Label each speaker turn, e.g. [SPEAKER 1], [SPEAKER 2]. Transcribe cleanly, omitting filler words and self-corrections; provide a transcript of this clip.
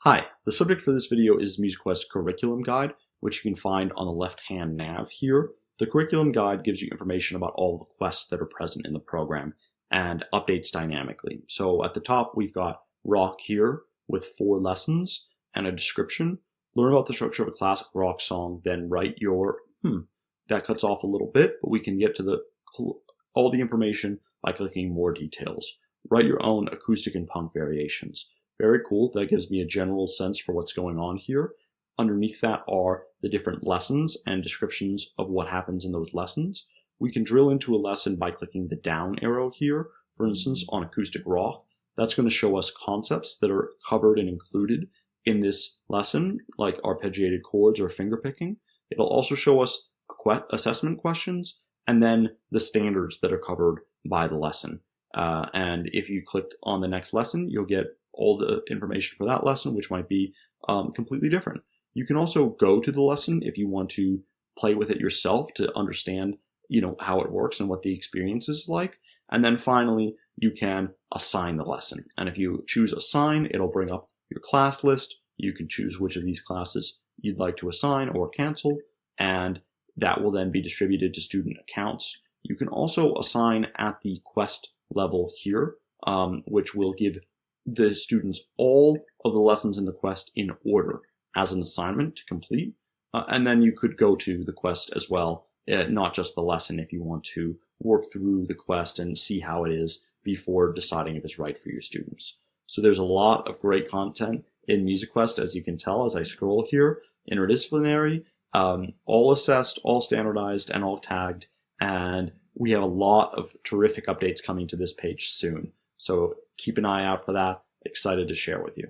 [SPEAKER 1] Hi, the subject for this video is MusiQuest Curriculum Guide, which you can find on the left-hand nav here. The Curriculum Guide gives you information about all the quests that are present in the program and updates dynamically. So at the top, we've got rock here with 4 lessons and a description. Learn about the structure of a classic rock song, then write your, that cuts off a little bit, but we can get to all the information by clicking more details. Write your own acoustic and punk variations. Very cool. That gives me a general sense for what's going on here. Underneath that are the different lessons and descriptions of what happens in those lessons. We can drill into a lesson by clicking the down arrow here. For instance, on acoustic rock, that's going to show us concepts that are covered and included in this lesson, like arpeggiated chords or finger picking. It'll also show us assessment questions and then the standards that are covered by the lesson. And if you click on the next lesson, you'll get all the information for that lesson, which might be completely different. You can also go to the lesson if you want to play with it yourself to understand, how it works and what the experience is like. And then finally, you can assign the lesson. And if you choose assign, it'll bring up your class list. You can choose which of these classes you'd like to assign or cancel, and that will then be distributed to student accounts. You can also assign at the quest level here, which will give the students all of the lessons in the quest in order as an assignment to complete. And then you could go to the quest as well, not just the lesson, if you want to work through the quest and see how it is before deciding if it's right for your students. So there's a lot of great content in MusiQuest, as you can tell as I scroll here. Interdisciplinary, all assessed, all standardized, and all tagged. And we have a lot of terrific updates coming to this page soon. So keep an eye out for that. Excited to share with you.